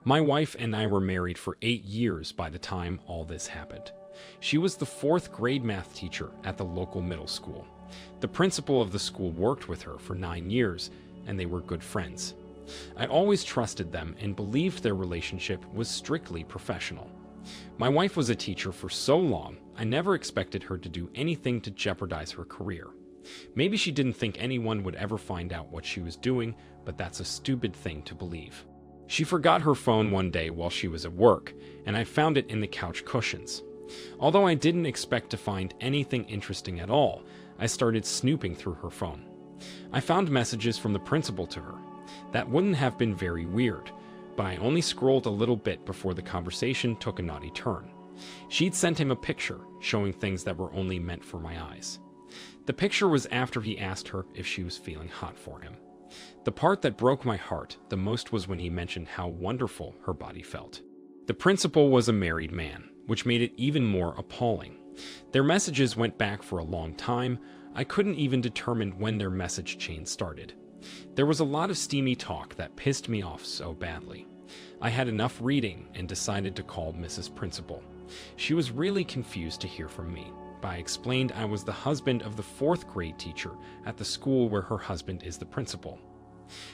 My wife and I were married for 8 years by the time all this happened. She was the 4th grade math teacher at the local middle school. The principal of the school worked with her for 9 years, and they were good friends. I always trusted them and believed their relationship was strictly professional. My wife was a teacher for so long, I never expected her to do anything to jeopardize her career. Maybe she didn't think anyone would ever find out what she was doing, but that's a stupid thing to believe. She forgot her phone one day while she was at work, and I found it in the couch cushions. Although I didn't expect to find anything interesting at all, I started snooping through her phone. I found messages from the principal to her. That wouldn't have been very weird, but I only scrolled a little bit before the conversation took a naughty turn. She'd sent him a picture showing things that were only meant for my eyes. The picture was after he asked her if she was feeling hot for him. The part that broke my heart the most was when he mentioned how wonderful her body felt. The principal was a married man, which made it even more appalling. Their messages went back for a long time. I couldn't even determine when their message chain started. There was a lot of steamy talk that pissed me off so badly. I had enough reading and decided to call Mrs. Principal. She was really confused to hear from me, but I explained I was the husband of the 4th grade teacher at the school where her husband is the principal.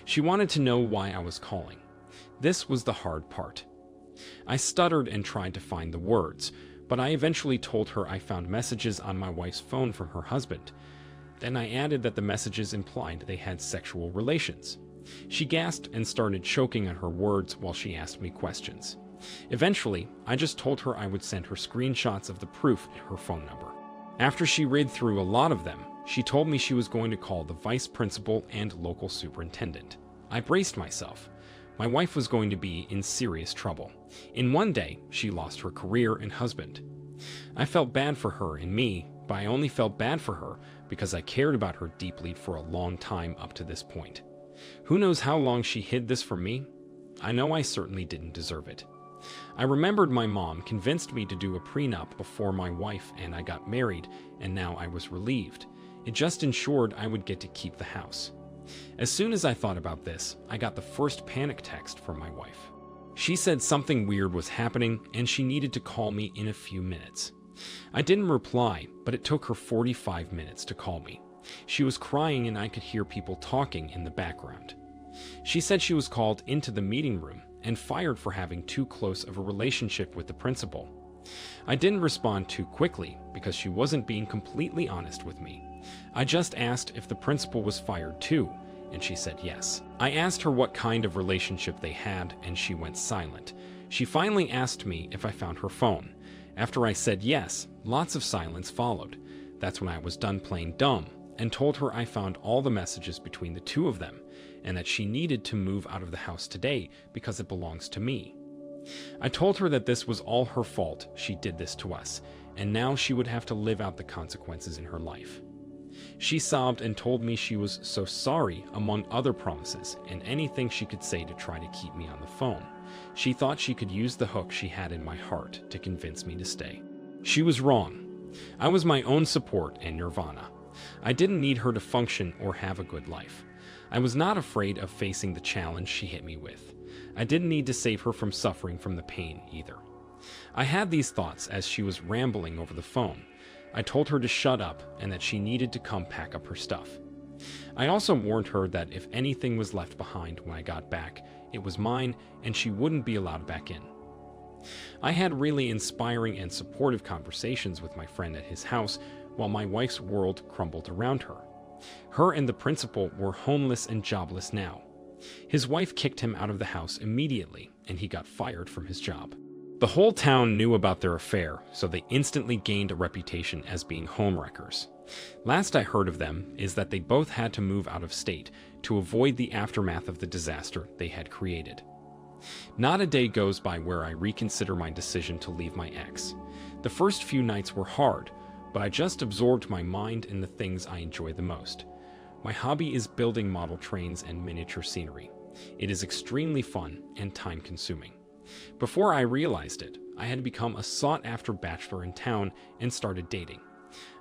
She wanted to know why I was calling. This was the hard part. I stuttered and tried to find the words, but I eventually told her I found messages on my wife's phone from her husband. Then I added that the messages implied they had sexual relations. She gasped and started choking on her words while she asked me questions. Eventually, I just told her I would send her screenshots of the proof and her phone number. After she read through a lot of them, she told me she was going to call the vice principal and local superintendent. I braced myself. My wife was going to be in serious trouble. In one day, she lost her career and husband. I felt bad for her and me, but I only felt bad for her because I cared about her deeply for a long time up to this point. Who knows how long she hid this from me? I know I certainly didn't deserve it. I remembered my mom convinced me to do a prenup before my wife and I got married, and now I was relieved. It just ensured I would get to keep the house. As soon as I thought about this, I got the first panic text from my wife. She said something weird was happening and she needed to call me in a few minutes. I didn't reply, but it took her 45 minutes to call me. She was crying and I could hear people talking in the background. She said she was called into the meeting room and fired for having too close of a relationship with the principal. I didn't respond too quickly because she wasn't being completely honest with me. I just asked if the principal was fired too, and she said yes. I asked her what kind of relationship they had, and she went silent. She finally asked me if I found her phone. After I said yes, lots of silence followed. That's when I was done playing dumb and told her I found all the messages between the two of them and that she needed to move out of the house today because it belongs to me. I told her that this was all her fault, she did this to us, and now she would have to live out the consequences in her life. She sobbed and told me she was so sorry, among other promises, and anything she could say to try to keep me on the phone. She thought she could use the hook she had in my heart to convince me to stay. She was wrong. I was my own support and nirvana. I didn't need her to function or have a good life. I was not afraid of facing the challenge she hit me with. I didn't need to save her from suffering from the pain either. I had these thoughts as she was rambling over the phone. I told her to shut up and that she needed to come pack up her stuff. I also warned her that if anything was left behind when I got back, it was mine and she wouldn't be allowed back in. I had really inspiring and supportive conversations with my friend at his house while my wife's world crumbled around her. Her and the principal were homeless and jobless now. His wife kicked him out of the house immediately and he got fired from his job. The whole town knew about their affair, so they instantly gained a reputation as being homewreckers. Last I heard of them is that they both had to move out of state to avoid the aftermath of the disaster they had created. Not a day goes by where I reconsider my decision to leave my ex. The first few nights were hard, but I just absorbed my mind in the things I enjoy the most. My hobby is building model trains and miniature scenery. It is extremely fun and time-consuming. Before I realized it, I had become a sought-after bachelor in town and started dating.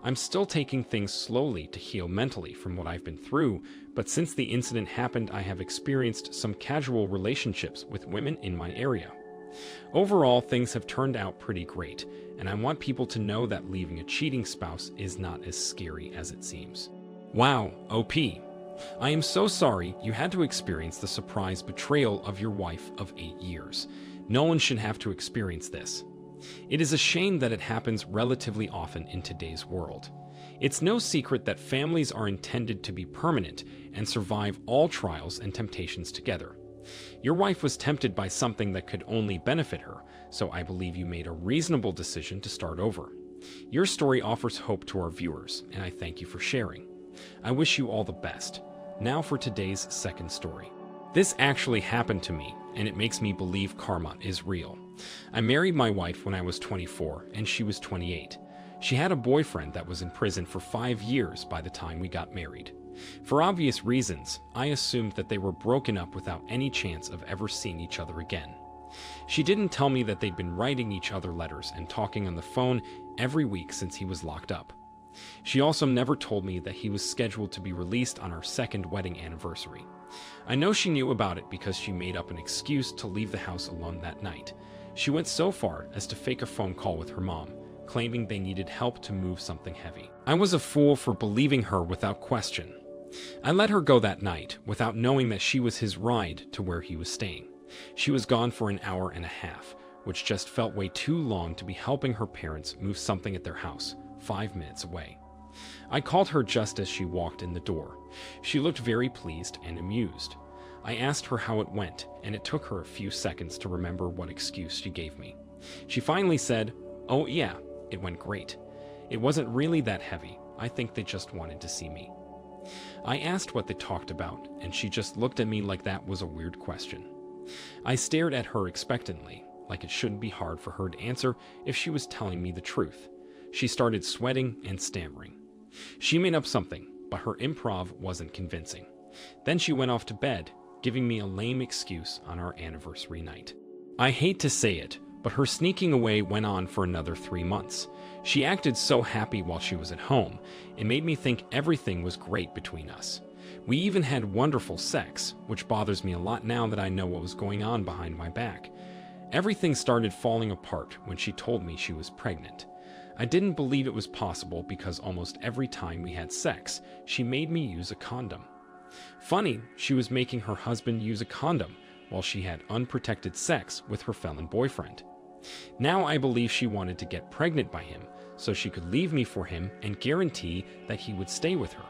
I'm still taking things slowly to heal mentally from what I've been through, but since the incident happened, I have experienced some casual relationships with women in my area. Overall, things have turned out pretty great, and I want people to know that leaving a cheating spouse is not as scary as it seems. Wow, OP. I am so sorry you had to experience the surprise betrayal of your wife of 8 years. No one should have to experience this. It is a shame that it happens relatively often in today's world. It's no secret that families are intended to be permanent and survive all trials and temptations together. Your wife was tempted by something that could only benefit her, so I believe you made a reasonable decision to start over. Your story offers hope to our viewers, and I thank you for sharing. I wish you all the best. Now for today's second story. This actually happened to me, and it makes me believe karma is real. I married my wife when I was 24, and she was 28. She had a boyfriend that was in prison for 5 years by the time we got married. For obvious reasons, I assumed that they were broken up without any chance of ever seeing each other again. She didn't tell me that they'd been writing each other letters and talking on the phone every week since he was locked up. She also never told me that he was scheduled to be released on our second wedding anniversary. I know she knew about it because she made up an excuse to leave the house alone that night. She went so far as to fake a phone call with her mom, claiming they needed help to move something heavy. I was a fool for believing her without question. I let her go that night without knowing that she was his ride to where he was staying. She was gone for an hour and a half, which just felt way too long to be helping her parents move something at their house, 5 minutes away. I called her just as she walked in the door. She looked very pleased and amused. I asked her how it went, and it took her a few seconds to remember what excuse she gave me. She finally said, "Oh yeah, it went great. It wasn't really that heavy. I think they just wanted to see me." I asked what they talked about, and she just looked at me like that was a weird question. I stared at her expectantly, like it shouldn't be hard for her to answer if she was telling me the truth. She started sweating and stammering. She made up something, but her improv wasn't convincing. Then she went off to bed, giving me a lame excuse on our anniversary night. I hate to say it, but her sneaking away went on for another 3 months. She acted so happy while she was at home, it made me think everything was great between us. We even had wonderful sex, which bothers me a lot now that I know what was going on behind my back. Everything started falling apart when she told me she was pregnant. I didn't believe it was possible because almost every time we had sex, she made me use a condom. Funny, she was making her husband use a condom while she had unprotected sex with her felon boyfriend. Now I believe she wanted to get pregnant by him so she could leave me for him and guarantee that he would stay with her.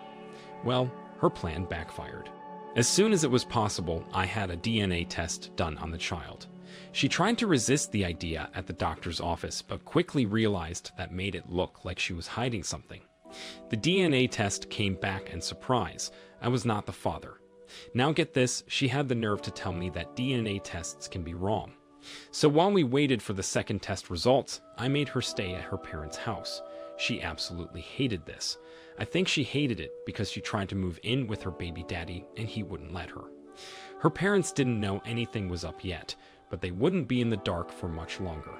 Well, her plan backfired. As soon as it was possible, I had a DNA test done on the child. She tried to resist the idea at the doctor's office, but quickly realized that made it look like she was hiding something. The DNA test came back, and surprise, I was not the father. Now get this, she had the nerve to tell me that DNA tests can be wrong. So while we waited for the second test results, I made her stay at her parents' house. She absolutely hated this. I think she hated it because she tried to move in with her baby daddy and he wouldn't let her. Her parents didn't know anything was up yet, but they wouldn't be in the dark for much longer.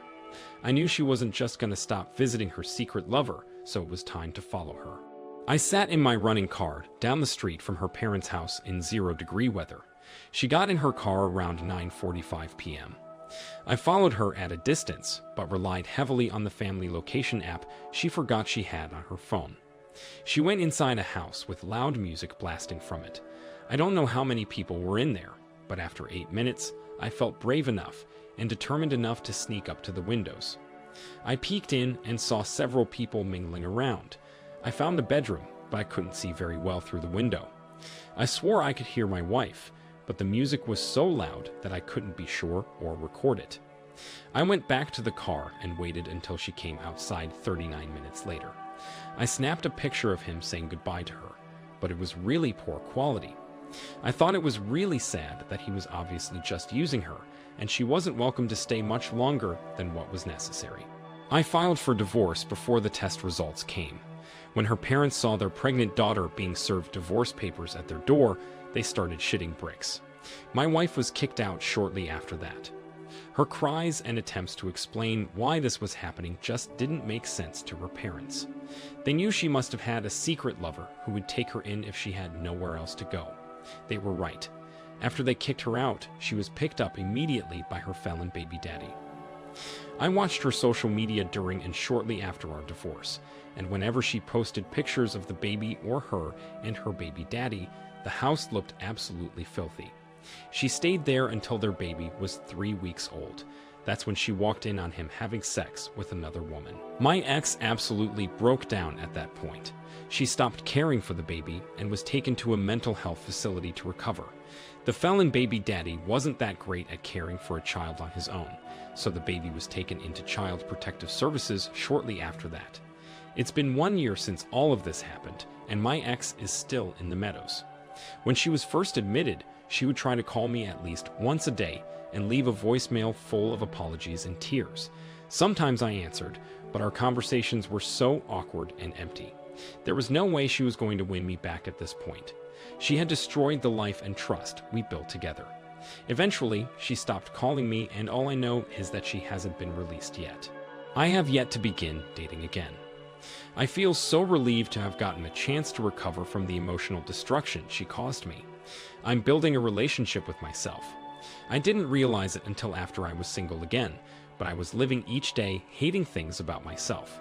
I knew she wasn't just going to stop visiting her secret lover, so it was time to follow her. I sat in my running car down the street from her parents' house in 0-degree weather. She got in her car around 9:45 p.m. I followed her at a distance, but relied heavily on the family location app she forgot she had on her phone. She went inside a house with loud music blasting from it. I don't know how many people were in there, but after 8 minutes, I felt brave enough and determined enough to sneak up to the windows. I peeked in and saw several people mingling around. I found a bedroom, but I couldn't see very well through the window. I swore I could hear my wife, but the music was so loud that I couldn't be sure or record it. I went back to the car and waited until she came outside 39 minutes later. I snapped a picture of him saying goodbye to her, but it was really poor quality. I thought it was really sad that he was obviously just using her, and she wasn't welcome to stay much longer than what was necessary. I filed for divorce before the test results came. When her parents saw their pregnant daughter being served divorce papers at their door, they started shitting bricks. My wife was kicked out shortly after that. Her cries and attempts to explain why this was happening just didn't make sense to her parents. They knew she must have had a secret lover who would take her in if she had nowhere else to go. They were right. After they kicked her out, she was picked up immediately by her felon baby daddy. I watched her social media during and shortly after our divorce, and whenever she posted pictures of the baby or her and her baby daddy, the house looked absolutely filthy. She stayed there until their baby was 3 weeks old. That's when she walked in on him having sex with another woman. My ex absolutely broke down at that point. She stopped caring for the baby and was taken to a mental health facility to recover. The felon baby daddy wasn't that great at caring for a child on his own, so the baby was taken into Child Protective Services shortly after that. It's been 1 year since all of this happened, and my ex is still in the Meadows. When she was first admitted, she would try to call me at least once a day and leave a voicemail full of apologies and tears. Sometimes I answered, but our conversations were so awkward and empty. There was no way she was going to win me back at this point. She had destroyed the life and trust we built together. Eventually, she stopped calling me, and all I know is that she hasn't been released yet. I have yet to begin dating again. I feel so relieved to have gotten a chance to recover from the emotional destruction she caused me. I'm building a relationship with myself. I didn't realize it until after I was single again, but I was living each day hating things about myself.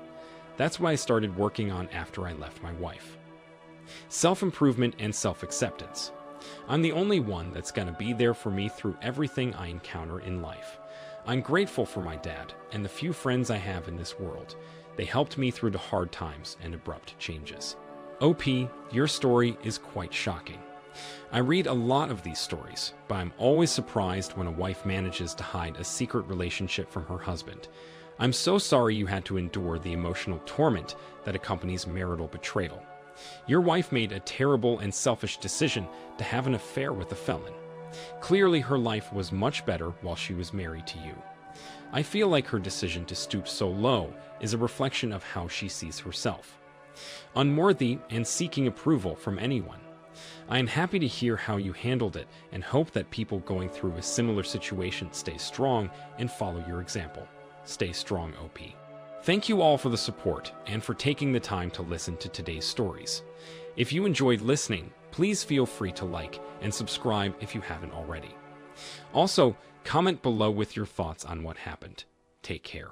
That's what I started working on after I left my wife. Self-improvement and self-acceptance. I'm the only one that's going to be there for me through everything I encounter in life. I'm grateful for my dad and the few friends I have in this world. They helped me through the hard times and abrupt changes. OP, your story is quite shocking. I read a lot of these stories, but I'm always surprised when a wife manages to hide a secret relationship from her husband. I'm so sorry you had to endure the emotional torment that accompanies marital betrayal. Your wife made a terrible and selfish decision to have an affair with a felon. Clearly, her life was much better while she was married to you. I feel like her decision to stoop so low is a reflection of how she sees herself. Unworthy and seeking approval from anyone. I am happy to hear how you handled it and hope that people going through a similar situation stay strong and follow your example. Stay strong, OP. Thank you all for the support and for taking the time to listen to today's stories. If you enjoyed listening, please feel free to like and subscribe if you haven't already. Also, comment below with your thoughts on what happened. Take care.